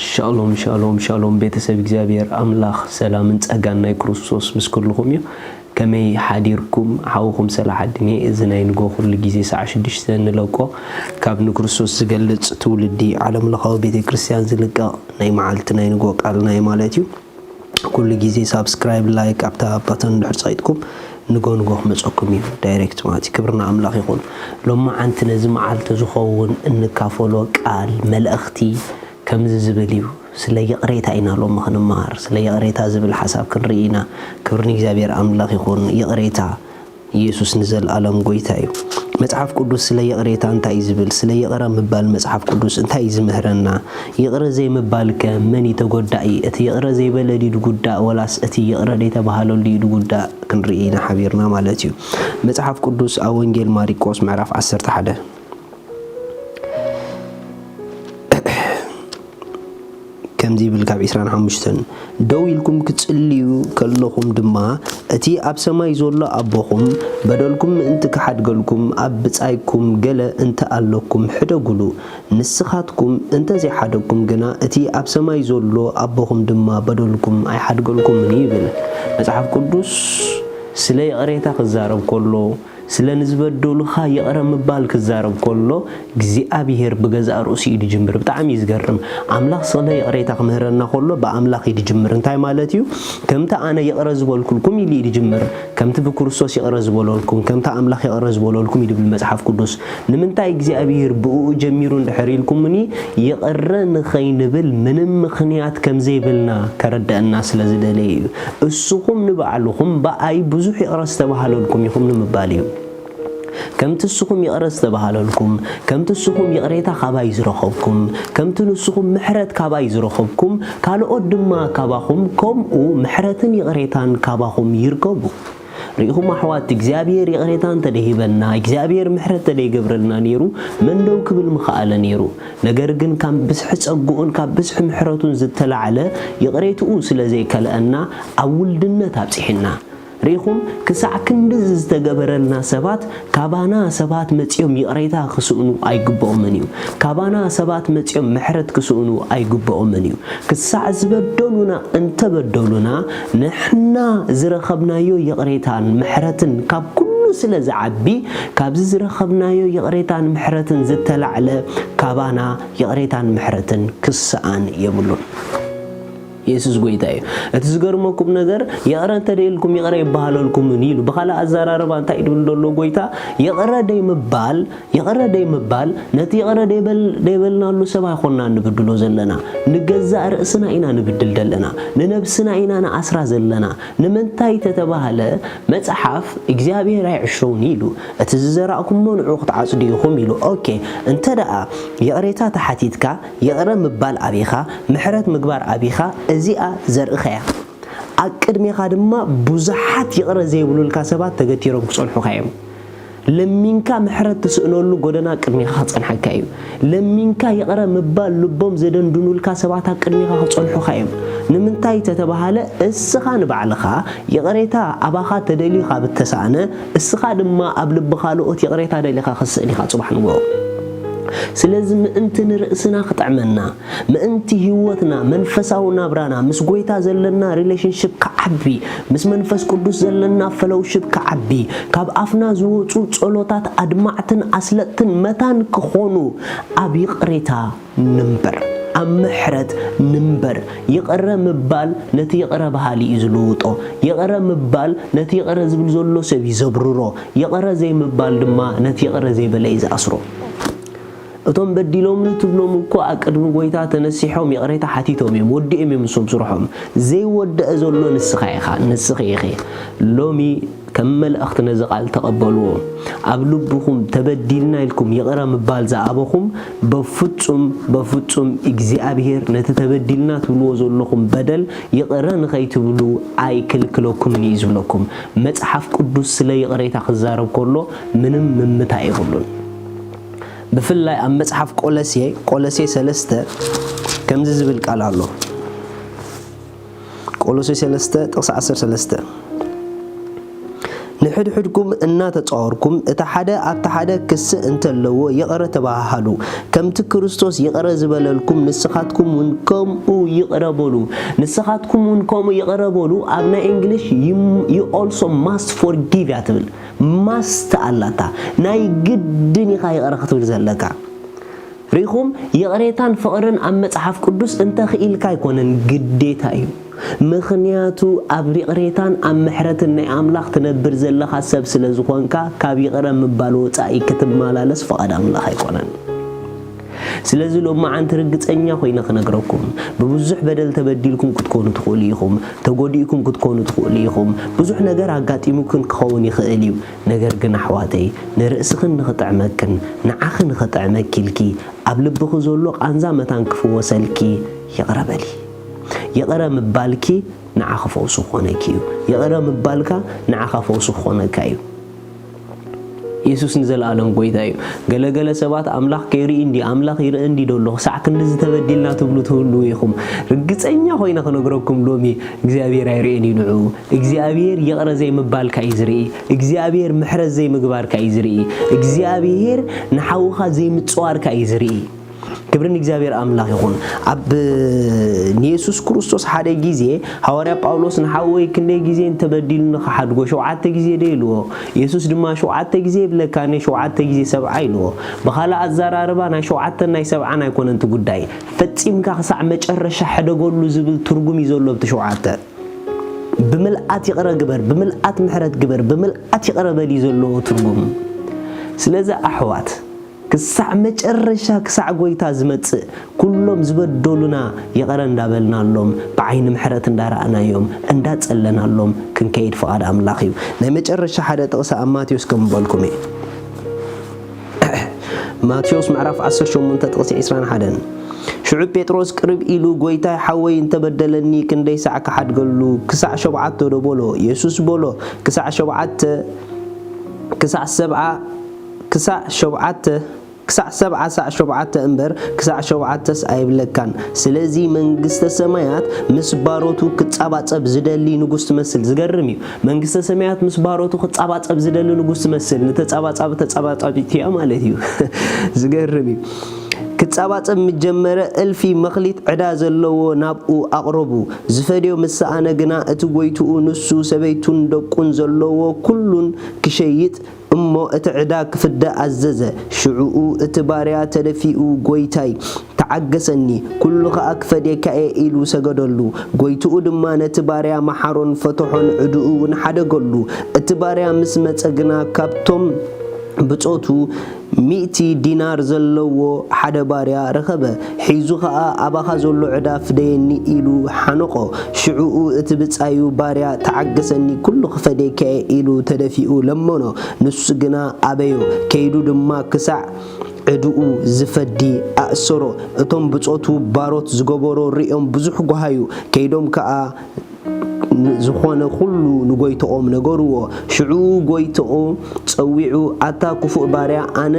Shalom shalom shalom ቤተሰብ እግዚአብሔር አምላክ ሰላምን ጸጋና ክርስቶስ ምስክርልኩም እዩ ከመይ ሓዲርኩም ሓውኩም ሰላሐድኔ እዝናይ ንጎ ሁሉ ጊዜ ሰዓ 6 ንለቆ ካብ ንክርስቶስ ዝገልጽ ትውልዲ ዓለም ለኻው ቤተክርስቲያን ዝልቀ ናይ መዓልቲ ናይ ንጎ ቃልናይ ማለት እዩ ኩሉ ጊዜ ሰብስክራይብ ላይክ ኣብታ ባተን ድሕጻይትኩም ንጎ መጽኩም እዩ ዳይሬክት ማለት ክብርና አምላክ ይኹን ሎማ አንተ ነዚ መዓልቲ ዝኸውን እንካፈሎ ቃል መልእኽቲ كم زبليو سلا يقريتا إنا لو مخن مار سلا يقريتا زبل حساب كنرينا كبرني زابير أملاك يكون يقريتا يسوع نزل عالم قويتايو مصحف قدوس سلا يقريتا انت يزبل سلا يقرا مبال مصحف قدوس انت يزمهرنا يقرا زي مبالك من يتغداي اتي يقرا زي بلدي دغدا ولاس اتي يقرا ديتا بحالو لي دغدا كنرينا حبيرنا مالتيو مصحف قدوس اونجيل ماريكوس معرف 11 كم زي بالكعب إسران حمشتن دويلكم كتسليو كلهم دما أتي أب سما يزولا أبوهم بدلكم أنت كحد قلكم أب بتسايكم جلا أنت قالكم حدا قلو نسخاتكم أنت زي حدكم جنا أتي أب سما يزولا أبوهم دما بدلكم أي حد قلكم نيبل مصحف قدوس سلا يقريتا خزارب كله سلا نزبدلو خا يقرا مبال كزارب كله እግዚአብሔር በገዛ ሩሲ ይጅምር በጣም ይዝገርም አምላክ ሰለ ይቅሬታ ከመህረና ሁሉ በአምላክ ይጅምር እንታይ ማለት እዩ ከምታ አነ ይቅረዝ ወልኩልኩም ይሊ ይጅምር ከምት በክርስቶስ ይቅረዝ ወልኩልኩም ከምታ አምላክ ይቅረዝ ወልኩልኩም ይብል መጽሐፍ ቅዱስ ንምንታይ እግዚአብሔር በኡ ጀሚሩ እንደሕሪልኩምኒ ይቅረን ኸይንብል ምንም ምክንያት ከምዘይብልና ከረዳና ስለዝደለይ እሱኩም ንባዕልኩም በአይ ብዙሕ ይቅረዝ ተባሃለልኩም ይኹም ንምባልዩ كم تسخم يقرس تبهاللكم كم تسخم يقريتا خباي زرخبكم كم تنسخم محرت كباي زرخبكم قالوا قدما كباهم كم او محرتن يقريتان كباهم يركبوا ريهم احوات እግዚአብሔር يقريتان تدهيبنا እግዚአብሔር محرت تديغبرلنا نيرو من دو كبل مخاله نيرو ነገር ግን ካም ብስሕ ጸጉኡን ካብ ብስሕ محرቱን ዝተላዓለ يقريتو ስለዘይ ከለአና አውልድነት አብጽሕና ريخم كساع كندز استجبرلنا سبات كابانا سبات متيوم يقريتا خسؤنو أي جبأ منيو كابانا سبات متيوم محرت خسؤنو أي جبأ منيو كساع زبدلونا انت بدلونا نحنا زرخبنا يو يقريتان محرتن كاب كله سلا زعبي كاب زرخبنا يو يقريتان محرتن زتلع على كابانا يقريتان محرتن كسان يبلون يسوع قويتاي اتزغرمكم ነገር يقرن تديلكم يقرا يبحاللكم نيلو بخالا ازارارب انت يدلدلو قويتا يقرا داي مبال نتي يقرا ديبلنالو سبا يخوننا نبدلو زلنا نغزا راسنا اينا نبدل دلنا ننبسنا اينا اسرا زلنا نمنتاي تتباهله مصحف እግዚአብሔር አይሽው ኒሉ اتززراكم منعو تعصديكم يلو اوكي انت دا يقريتا تحتيتكا يقرا مبال ابيخا محرت مغبار ابيخا ازيا زرخيا اقدميخا دما بوزحات يقرا زيبلولكا سبات تغتيرم صلحو خايم لمينكا محرت تسنولو غدنا قدميخا صنحكايو لمينكا يقرا مبال لبوم زدندونولكا سبات قدميخا صلحو خايم نمنتاي تتباهله اسخان بعلخا يقريتا اباخا تدليخا بتسانه اسخا دما ابلبخا لوت يقريتا دليخا خصنيخا صباح نغو سلازم انت نرأسنا خطعمنا ما انت هوتنا منفساونا برانا مس غويتا زلنا ريليشنشيب كعبي مس منفس قدوس زلنا فلوشيب كعبي كاب افنا زوصو صلوتات ادمعتن اسلتن متان كخونو ابي قريتا نمبر امحرت نمبر يقرا مبال نتي يقرا بحالي يزلوطو يقرا مبال نتي يقرا زبل زلو سبي زبررو يقرا زي مبال دما نتي يقرا زي بلاي اسرو اتوم بديلوم نتبلوم اكو اقدم غويتا تنسيحوم يقريتا حتيتوم يودئم يمسوم صرحهم زي ودأ زلو نسخيخي لومي كمل اختنا زقال تقبلوا ابلبكم تبديلنا لكم يقرا مبال زابكم بفصم እግዚአብሔር نتتبدلنا تبلو زلكم بدل يقرا نخيتبلو اي كلكلكم يزبلكم مصحف قدوس سلا يقريتا خزارب كله منم ممتا يقولون بفلاي ام مصحف قولسي 3 كم زبل قال الله قولسي 3 13 ንሕድሕድኩም እናተጻወርኩም እታ ሓደ ኣብታ ሓደ ክስ እንተለዎ ይቕረ ተባሃሉ ከምቲ ክርስቶስ ይቕረ ዝበለልኩም ንስኻትኩም ውን ከምኡ ይቕረበሉ ንስኻትኩም ውን ከምኡ ይቕረበሉ ኣብ ናይ እንግሊሽ you also must forgive ያትብል must አላታ ናይ ግድን ኢኻ ይቕረ ክትብል ዘለካ ሪኹም ይቕሬታን ፍቕርን ኣብ መጽሓፍ ቅዱስ እንተ ኽኢልካ ኣይኮነን ግዴታ እዩ ምኽንያቱ ኣብ ይቕሬታን ኣብ ምሕረትን ናይ ኣምላኽ ትነብር ዘለኻ ሰብ ስለ ዝኾንካ ካብ ይቕረ ምባል ወጻኢ ክትመላለስ ፍቓድ ኣምላኽ ኣይኮነን ስለዚ ሎማዓንቲ ርግፀኛ ኮይነ ክነግረኩም ብብዙሕ በደል ተበዲልኩም ክትኮኑ ትኽእሉ ኢኹም ተጎዲእኩም ክትኮኑ ትኽእሉ ኢኹም ብዙሕ ነገር ኣጋጢሙክን ክኸውን ይኽእል እዩ ነገር ግን ኣሕዋተይ ንርእስኽን ንኽጥዕመክን ንዓኽን ንኽጥዕመኪልኪ ኣብ ልብኹ ዘሎ ቃንዛ መታን ክፍወሰልኪ ይቕረ በሊ ይቕረ ምባልኪ ንዓኸ ፈውሱ ክኾነኪ እዩ ይቕረ ምባልካ ንዓኸ ፈውሱ ክኾነካ እዩ ኢየሱስ ንዘለዓለም ጎይታ እዩ ገለገለ ሰባት ኣምላኽ ከይርኢ እንዲ ኣምላኽ ይርኢ እንዲ ደሎ ሳዕ ክንዲ ዝተበዲልና ትብሉ ትህሉ ኢኹም ርግፀኛ ኮይነ ክነግረኩም ሎሚ እግዚአብሔር ኣይርእን ይንዑ እግዚአብሔር ይቕረ ዘይምባልካ እዩ ዝርኢ እግዚአብሔር ምሕረት ዘይምግባርካ እዩ ዝርኢ እግዚአብሔር ንሓውኻ ዘይምጽዋርካ እዩ ዝርኢ ክብርን እግዚአብሔር ኣምላኽ ይኹን ኣብ ኢየሱስ ክርስቶስ ሓደ ጊዜ ሐዋርያ ጳውሎስ ንሓወይ ክንደይ ጊዜ እንተበዲልና ሓድጎ 7 ጊዜ ደይልዎ ኢየሱስ ድማ 7 ጊዜ ብለካኔ 7 ጊዜ 7 ኢልዎ በኻላ ኣዛራርባ ናይ 7 ናይ 7 ኣይኮነን ጉዳይ ፈጺምካ ክሳዕ መጨረሻ ሕደጎሉ ዝብል ትርጉም ይዘሎ ብቲ 7 ብምልአት ይቕረ ግበር ብምልአት ምሕረት ግበር ብምልአት ይቕረ በሊ ዘሎ ትርጉም ስለዚ ኣሕዋት ክሳዕ መጨረሻ ክሳዕ ጎይታ ዝመጽእ ኩሎም ዝበደሉና ይቕረ እንዳበልናሎም ብዓይኒ ምሕረት እንዳራእናዮም እንዳጸለናሎም ክንከይድ ፍቓድ ኣምላኽ እዩ ናይ መጨረሻ ሓደ ጥቕሲ ኣብ ማቴዎስ ከምበልኩም እየ ማቴዎስ ምዕራፍ 18 ጥቕሲ 21 ሽዑ ጴጥሮስ ቅርብ ኢሉ ጎይታይ ሓወይ እንተበደለኒ ክንደይ ሳዕ ክሓድገሉ ክሳዕ 7 ደበሎ ኢየሱስ በሎ ክሳዕ 7 ክሳዕ 7 እምበር ክሳዕ 7 ኣይብለካን ስለዚ መንግስተ ሰማያት ምስ ባሮቱ ክጻባጸብ ዝደሊ ንጉስ ትመስል ዝገርም እዩ መንግስተ ሰማያት ምስ ባሮቱ ክጻባጸብ ዝደሊ ንጉስ ትመስል ተጻባጻቢትያ ማለት እዩ ዝገርም እዩ ክጻባጸብ ምጀመረ እልፊ መኽሊት ዕዳ ዘለዎ ናብኡ ኣቕረቡ ዝፈድዮ ምስኣነ ግና እቲ ጎይትኡ ንሱ ሰበይቱን ደቁን ዘለዎ ኩሉን ክሸይጥ እሞ እቲ ዕዳ ክፍደ ኣዘዘ ሽዑኡ እቲ ባርያ ተደፊኡ ጎይታይ ተዓገሰኒ ኩሉ ኸኣ ክፈዴካ ኢሉ ሰገደሉ ጎይትኡ ድማ ነቲ ባርያ መሓሮን ፈትሖን ዕድኡ ንሓደገሉ እቲ ባርያ ምስ መጸግና ካብቶም ብጾቱ 100 ዲናር ዘለዎ ሓደ ባርያ ረኸበ ሒዙ ኸኣ ኣባኻ ዘሎ ዕዳ ፍደየኒ ኢሉ ሓነቆ ሽዑኡ እቲ ብጻዩ ባርያ ተዓገሰኒ ኩሉ ክፈዴካ ኢሉ ተደፊኡ ለመኖ ንሱ ግና ኣበዮ ከይዱ ድማ ክሳዕ ዕድኡ ዝፈዲ ኣእሰሮ እቶም ብጾቱ ባሮት ዝገበሮ ሪኦም ብዙሕ ጓሃዩ ከይዶም ከኣ ዝኾነ ኩሉ ንጎይቶኦም ነገርዎ ሽዑ ጎይቶኦ ጸዊዑ ኣታ ክፉእ ባርያ ኣነ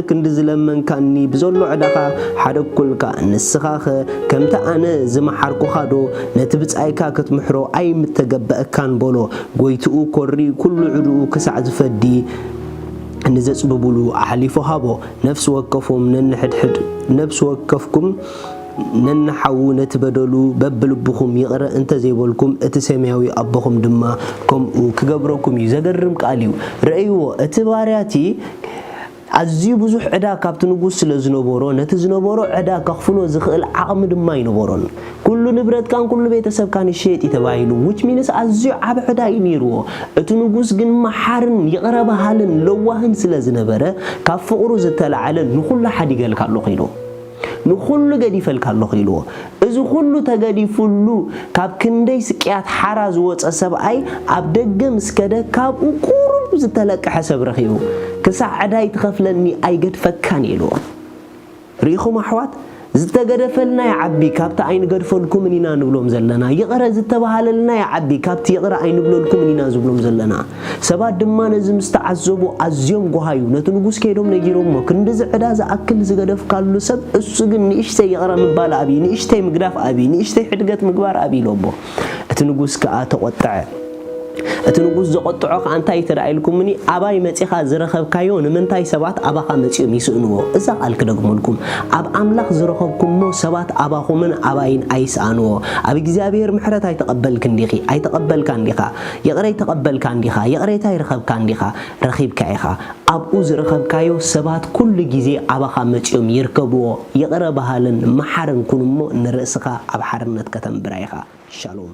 ክንዲ ዝለመንካኒ ብዘሎ ዕዳኻ ሓደ ኩልካ ንስኻኸ ከምታ ኣነ ዝመሓርኩኻዶ ነቲ ብጻይካ ክትምሕሮ ኣይምተገበአካን በሎ ጎይትኡ ኮሪ ኩሉ ዕድኡ ክሳዕ ዝፈዲ ንዘጽብብሉ ኣሕሊፎ ሃቦ ነፍስ ወከፎም ነንሕድሕድ ነፍስ ወከፍኩም ነንሓው ነትበደሉ በብልብኹም ይቕረ እንተ ዘይበልኩም እቲ ሰማያዊ ኣቦኹም ድማ ከምኡ ክገብረኩም እዩ ዘገርም ቃል እዩ ረእይዎ እቲ ባርያቲ ኣዝዩ ብዙሕ ዕዳ ካብቲ ንጉስ ስለ ዝነበሮ ነቲ ዝነበሮ ዕዳ ከኽፍሎ ዝኽእል ዓቕሚ ድማ ይነበሮን ኩሉ ንብረትካን ኩሉ ቤተሰብካን ይሸጥ ተባሂሉ which means ኣዝዩ ዓብ ዕዳ እዩ ነይርዎ እቲ ንጉስ ግን መሓርን ይቕረ ባሃልን ለዋህን ስለ ዝነበረ ካብ ፍቕሩ ዝተለዓለ ንኹሉ ሓዲገልካ ኣሎ ኺሉ ንኹሉ ገዲፈልካ ኣሎ ኺልዎ እዚ ኩሉ ተገዲፉሉ ካብ ክንደይ ስቅያት ሓራ ዝወፀ ሰብኣይ ኣብ ደገ ምስከደ ካብኡ ቁሩብ ዝተለቀሐ ሰብ ረኺቡ ክሳዕ ዕዳይ ትኸፍለኒ ኣይገድፈካን ኢልዎ ሪኢኹም ኣሕዋት ዝተገደፈልና ይዓቢ ካብቲ ኣይንገድፈልኩም ኢና ንብሎም ዘለና ይቕረ ዝተባሃለልና ይዓቢ ካብቲ ይቕረ ኣይንብለልኩም ኢና ዝብሎም ዘለና ሰባት ድማ ነዚ ምስተዓዘቡ ኣዝዮም ጎሃዩ ነቲ ንጉስ ከይዶም ነጊሮሞ ክንዲዚ ዕዳ ዝኣክል ዝገደፍካሉ ሰብ እሱ ግን ንእሽተይ ይቕረ ምባል ኣቢ ንእሽተይ ምግዳፍ ኣቢ ንእሽተይ ሕድገት ምግባር ኣቢ ኢሎሞ እቲ ንጉስ ከዓ ተቆጥዐ ንጉስ ዘቆጥዖ አንታይ ተራይልኩምኒ አባይ መጽኻ ዝረኸብካዮ ንምንታይ ሰባት አባኻ መጽዮም ይስእንዎ እዛ ቃልክ ደግሞልኩም አብ አምላኽ ዝረኸብኩሞ ሰባት አባኹምን አባይን አይስአንዎ አብ እግዚአብሔር ምሕረት አይተቀበልክ እንዲኺ አይተቀበልካ እንዲኻ የቅረይ ተቀበልካ እንዲኻ የቅረይታ ይረኸብካ እንዲኻ ረኺብካ ኢኻ አብኡ ዝረኸብካዮ ሰባት ኩሉ ጊዜ አባኻ መጽዮም ይርከብዎ የቅረ ባህልን መሐርን ኩንሞ ንርእስኻ አብ ሓርነት ከተንብራ ኢኻ ሻሎም